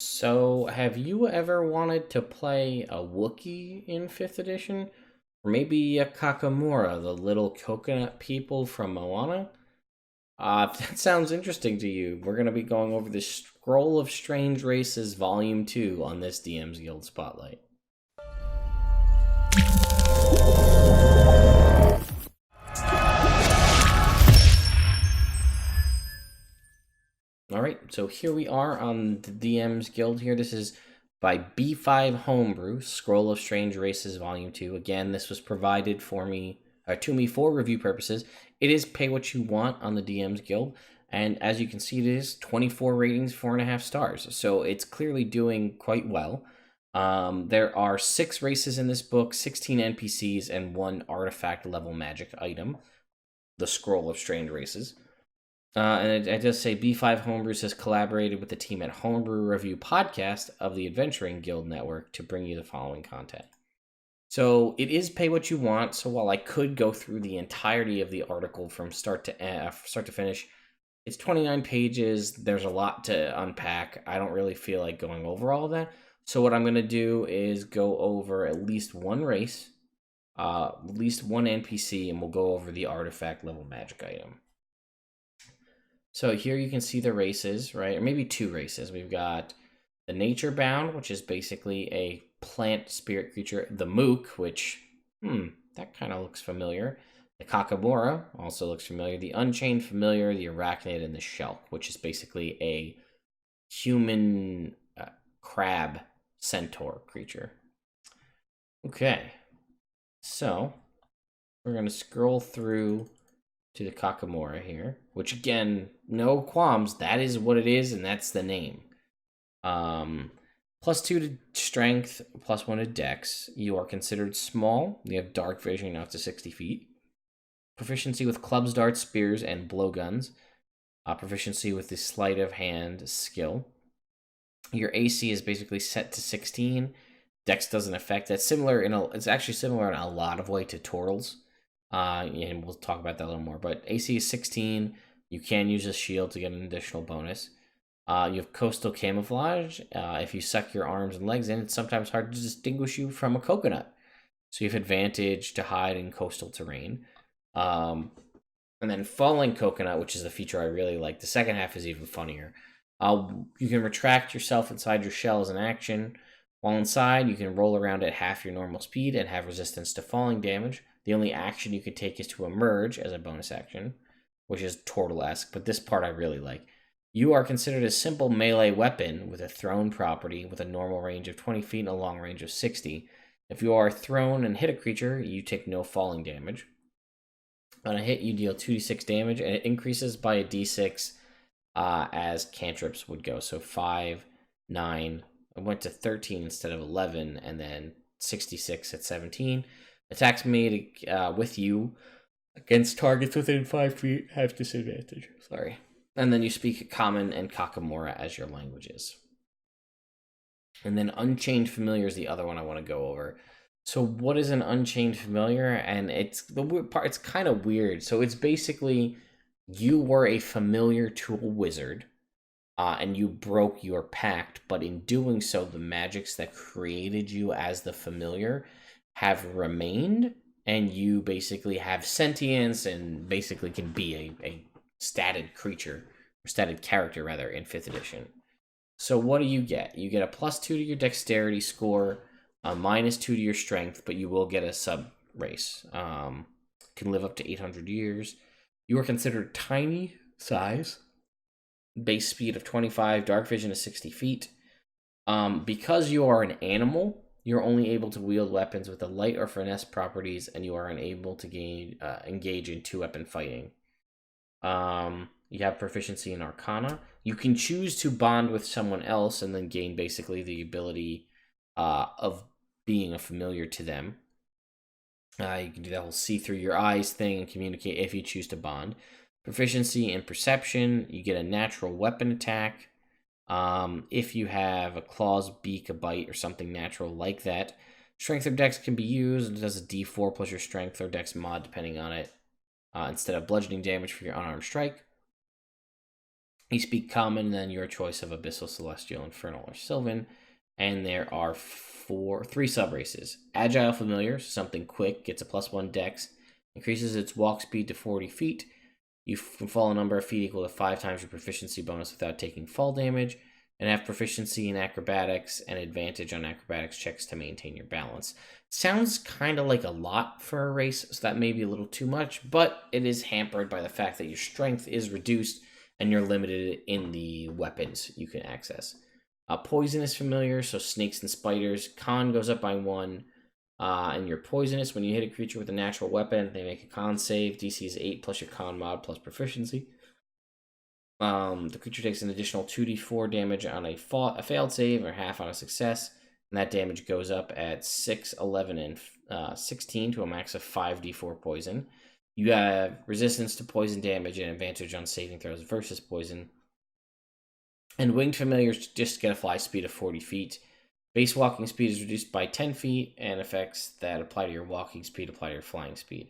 So, have you ever wanted to play a Wookiee in 5th edition? Or maybe a Kakamura, the little coconut people from Moana? If that sounds interesting to you, we're going to be going over the Scroll of Strange Races Volume 2 on this DM's Guild Spotlight. All right, so here we are on the DM's Guild here. This is by B5 Homebrew, Scroll of Strange Races Volume 2. Again, this was provided for me to me for review purposes. It is pay what you want on the DM's Guild, and as you can see, it is 24 ratings, 4.5 stars. So it's clearly doing quite well. There are 6 races in this book, 16 NPCs, and 1 artifact level magic item, the Scroll of Strange Races. And it does say B5 Homebrews has collaborated with the team at Homebrew Review Podcast of the Adventuring Guild Network to bring you the following content. So it is pay what you want. So while I could go through the entirety of the article from start to finish, it's 29 pages. There's a lot to unpack. I don't really feel like going over all of that. So what I'm going to do is go over at least one race, at least one NPC, and we'll go over the artifact level magic item. So here you can see the races, right? Or maybe 2 races. We've got the Nature Bound, which is basically a plant spirit creature. The Mook, which, that kind of looks familiar. The Kakamura also looks familiar. The Unchained Familiar, the Arachnid, and the Shelk, which is basically a human crab centaur creature. Okay, so we're going to scroll through to the Kakamura here, which again, no qualms, that is what it is, and that's the name. +2 to strength, +1 to dex. You are considered small. You have dark vision out to 60 feet. Proficiency with clubs, darts, spears, and blowguns. Proficiency with the sleight of hand skill. Your AC is basically set to 16. Dex doesn't affect. That's similar it's actually similar in a lot of way to Tortles. And we'll talk about that a little more. But AC is 16. You can use a shield to get an additional bonus. You have coastal camouflage. If you suck your arms and legs in, it's sometimes hard to distinguish you from a coconut. So you have advantage to hide in coastal terrain. And then falling coconut, which is the feature I really like. The second half is even funnier. You can retract yourself inside your shell as an action. While inside, you can roll around at half your normal speed and have resistance to falling damage. The only action you can take is to emerge as a bonus action, which is Tortle-esque, but this part I really like. You are considered a simple melee weapon with a thrown property with a normal range of 20 feet and a long range of 60. If you are thrown and hit a creature, you take no falling damage. On a hit, you deal 2d6 damage, and it increases by a d6 as cantrips would go. So 5, 9, I went to 13 instead of 11, and then 66 at 17. Attacks made with you against targets within 5 feet have disadvantage. Sorry. And then you speak Common and Kakamura as your languages. And then Unchained Familiar is the other one I want to go over. So what is an Unchained Familiar? And it's the weird part. It's kind of weird. So it's basically you were a familiar to a wizard, and you broke your pact. But in doing so, the magics that created you as the familiar have remained, and you basically have sentience and basically can be a statted creature, or statted character rather, in 5th edition. So what do you get? You get a +2 to your dexterity score, a -2 to your strength, but you will get a sub race. Can live up to 800 years. You are considered tiny size, base speed of 25, dark vision of 60 feet. Because you are an animal, you're only able to wield weapons with the light or finesse properties, and you are unable to engage in 2-weapon fighting. You have proficiency in Arcana. You can choose to bond with someone else and then gain basically the ability of being a familiar to them. You can do that whole see through your eyes thing and communicate if you choose to bond. Proficiency in Perception. You get a natural weapon attack. If you have a claws, beak, a bite, or something natural like that. Strength or dex can be used. It does a d4 plus your strength or dex mod depending on it, instead of bludgeoning damage for your unarmed strike. You speak Common, then your choice of Abyssal, Celestial, Infernal, or Sylvan. And there are three sub-races. Agile Familiar, something quick, gets a +1 dex, increases its walk speed to 40 feet. You can fall a number of feet equal to 5 times your proficiency bonus without taking fall damage, and have proficiency in acrobatics and advantage on acrobatics checks to maintain your balance. Sounds kind of like a lot for a race, so that may be a little too much, but it is hampered by the fact that your strength is reduced and you're limited in the weapons you can access. Poisonous Familiar, so snakes and spiders. Con goes up by 1, and you're poisonous. When you hit a creature with a natural weapon, they make a con save. DC is 8 plus your con mod plus proficiency. The creature takes an additional 2d4 damage on a failed save or half on a success, and that damage goes up at 6, 11, and 16 to a max of 5d4 poison. You have resistance to poison damage and advantage on saving throws versus poison. And Winged Familiars just get a fly speed of 40 feet. Base walking speed is reduced by 10 feet, and effects that apply to your walking speed apply to your flying speed.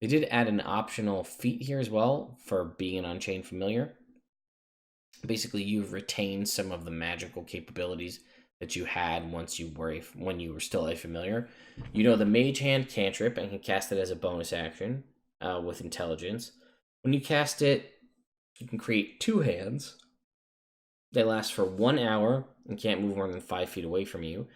They did add an optional feat here as well for being an Unchained Familiar. Basically, you've retained some of the magical capabilities that you had when you were still a familiar. You know the Mage Hand cantrip and can cast it as a bonus action with intelligence. When you cast it, you can create 2 hands. They last for 1 hour and can't move more than 5 feet away from you.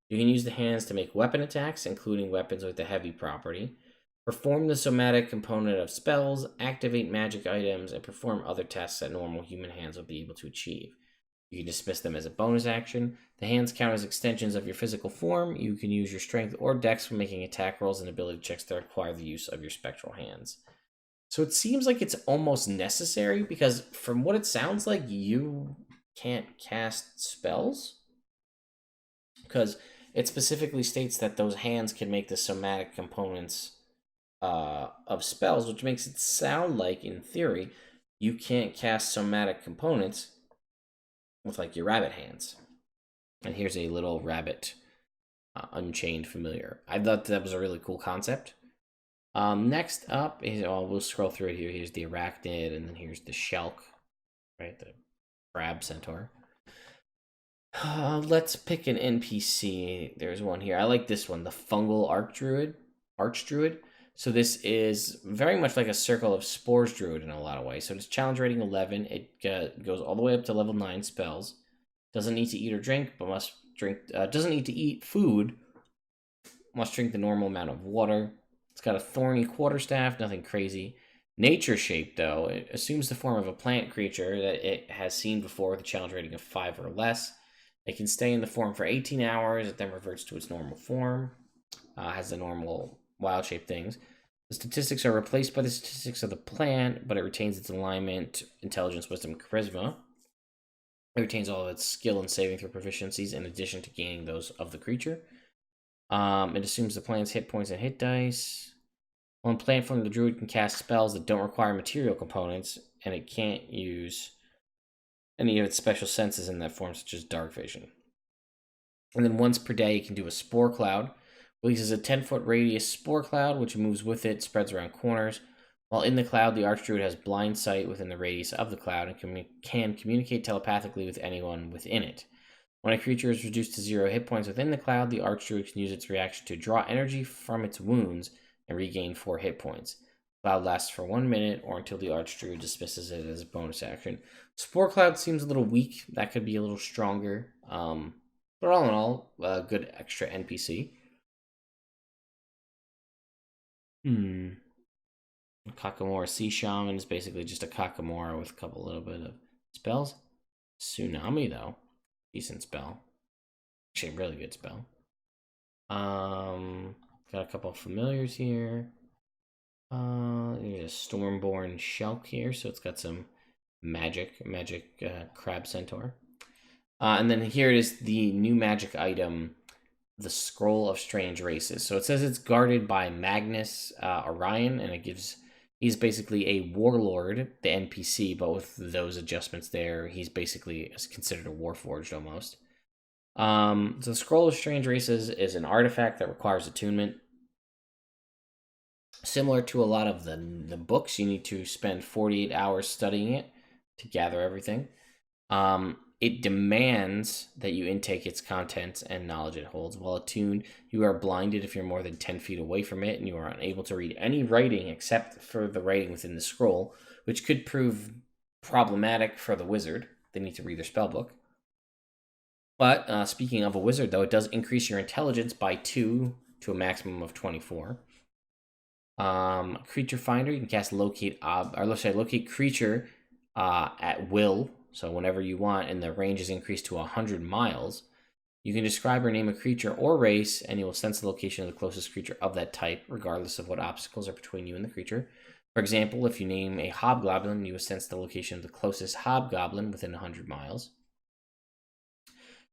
You can use the hands to make weapon attacks, including weapons with the heavy property, perform the somatic component of spells, activate magic items, and perform other tasks that normal human hands will be able to achieve. You can dismiss them as a bonus action. The hands count as extensions of your physical form. You can use your strength or dex when making attack rolls and ability checks that require the use of your spectral hands. So it seems like it's almost necessary because from what it sounds like, you can't cast spells, because it specifically states that those hands can make the somatic components of spells, which makes it sound like, in theory, you can't cast somatic components with like your rabbit hands. And here's a little rabbit Unchained Familiar. I thought that was a really cool concept. Next up is, we'll scroll through it here. Here's the arachnid, and then here's the shelk, right? The crab centaur. Let's pick an NPC. There's one here. I like this one, the fungal archdruid. So this is very much like a Circle of Spores druid in a lot of ways. So it's challenge rating 11. It goes all the way up to level 9 spells. Doesn't need to eat or drink, but must drink. Doesn't need to eat food. Must drink the normal amount of water. It's got a thorny quarterstaff. Nothing crazy. Nature shape, though, it assumes the form of a plant creature that it has seen before with a challenge rating of 5 or less. It can stay in the form for 18 hours. It then reverts to its normal form. Has the normal wild shape things. The statistics are replaced by the statistics of the plant, but it retains its alignment, intelligence, wisdom, and charisma. It retains all of its skill and saving throw proficiencies in addition to gaining those of the creature. It assumes the plant's hit points and hit dice. One plant form, the druid can cast spells that don't require material components, and it can't use any of its special senses in that form, such as dark vision. And then once per day, you can do a spore cloud. Releases a 10-foot radius spore cloud, which moves with it, spreads around corners. While in the cloud, the archdruid has blind sight within the radius of the cloud and can communicate telepathically with anyone within it. When a creature is reduced to 0 hit points within the cloud, the archdruid can use its reaction to draw energy from its wounds and regain 4 hit points. The cloud lasts for 1 minute or until the archdruid dismisses it as a bonus action. Spore cloud seems a little weak. That could be a little stronger. But all in all, a good extra NPC. Kakamora Sea Shaman is basically just a Kakamora with a little bit of spells. Tsunami, though. Decent spell. Actually, a really good spell. Got a couple of familiars here. There's a Stormborn Shelk here, so it's got some magic crab centaur. And then here it is, the new magic item, the Scroll of Strange Races. So it says it's guarded by Magnus Orion, and he's basically a warlord, the NPC, but with those adjustments there, he's basically considered a warforged almost. So the Scroll of Strange Races is an artifact that requires attunement. Similar to a lot of the books, you need to spend 48 hours studying it to gather everything. It demands that you intake its contents and knowledge it holds. While attuned, you are blinded if you're more than 10 feet away from it, and you are unable to read any writing except for the writing within the scroll, which could prove problematic for the wizard. They need to read their spellbook. But speaking of a wizard, though, it does increase your intelligence by 2 to a maximum of 24. Creature Finder, you can cast locate locate creature at will. So whenever you want, and the range is increased to 100 miles. You can describe or name a creature or race, and you will sense the location of the closest creature of that type, regardless of what obstacles are between you and the creature. For example, if you name a hobgoblin, you will sense the location of the closest hobgoblin within 100 miles.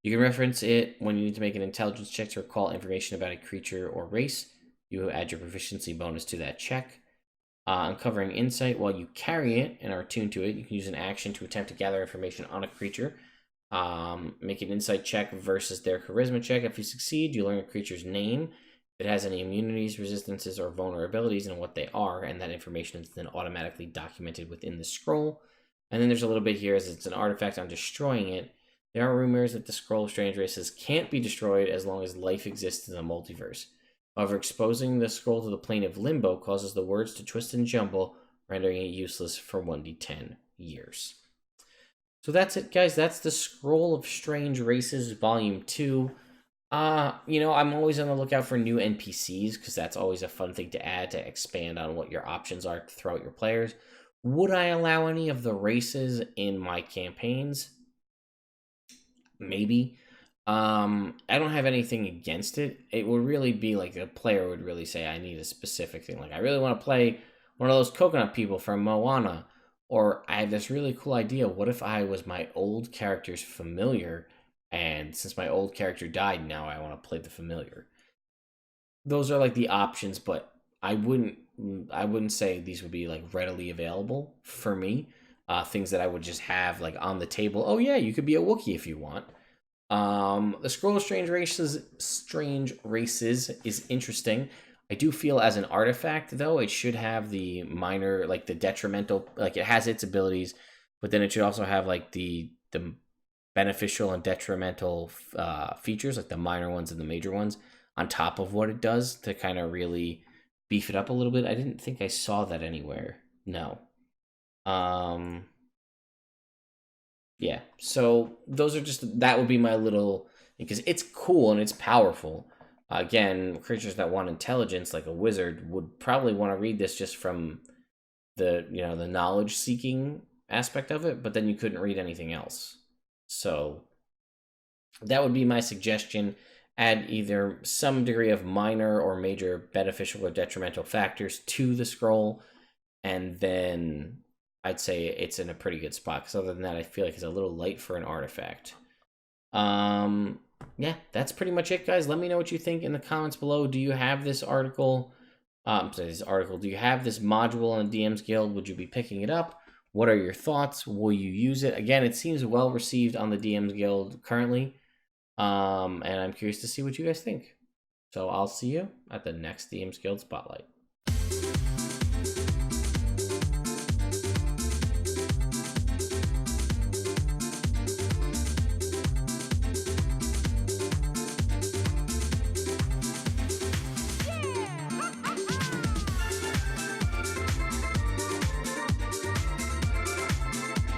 You can reference it when you need to make an intelligence check to recall information about a creature or race. You add your proficiency bonus to that check. Uncovering insight, while you carry it and are attuned to it, you can use an action to attempt to gather information on a creature. Make an insight check versus their charisma check. If you succeed, you learn a creature's name, if it has any immunities, resistances, or vulnerabilities, and what they are, and that information is then automatically documented within the scroll. And then there's a little bit here, as it's an artifact on destroying it. There are rumors that the Scroll of Strange Races can't be destroyed as long as life exists in the multiverse. However, exposing the scroll to the plane of limbo causes the words to twist and jumble, rendering it useless for 1d10 years. So that's it, guys. That's the Scroll of Strange Races, Volume 2. I'm always on the lookout for new NPCs, because that's always a fun thing to add to expand on what your options are throughout your players. Would I allow any of the races in my campaigns? Maybe. I don't have anything against it. It would really be like a player would really say, I need a specific thing. Like, I really want to play one of those coconut people from Moana. Or I have this really cool idea. What if I was my old character's familiar, and since my old character died, now I want to play the familiar? Those are like the options, but I wouldn't say these would be like readily available for me. Things that I would just have like on the table. Oh yeah, you could be a Wookiee if you want. The Scroll of Strange Races is interesting. I do feel as an artifact, though, it should have the minor, like the detrimental, like it has its abilities, but then it should also have like the beneficial and detrimental features, like the minor ones and the major ones, on top of what it does to kind of really beef it up a little bit. I didn't think I saw that anywhere. No. Yeah, so those are just, that would be my little, because it's cool and it's powerful. Again, creatures that want intelligence, like a wizard, would probably want to read this just from the knowledge seeking aspect of it, but then you couldn't read anything else. So that would be my suggestion. Add either some degree of minor or major beneficial or detrimental factors to the scroll, and then I'd say it's in a pretty good spot, because other than that, I feel like it's a little light for an artifact. Yeah, that's pretty much it, guys. Let me know what you think in the comments below. Do you have this article? Do you have this module in DM's Guild? Would you be picking it up? What are your thoughts? Will you use it? Again, it seems well received on the DM's Guild currently. And I'm curious to see what you guys think. So I'll see you at the next DM's Guild Spotlight.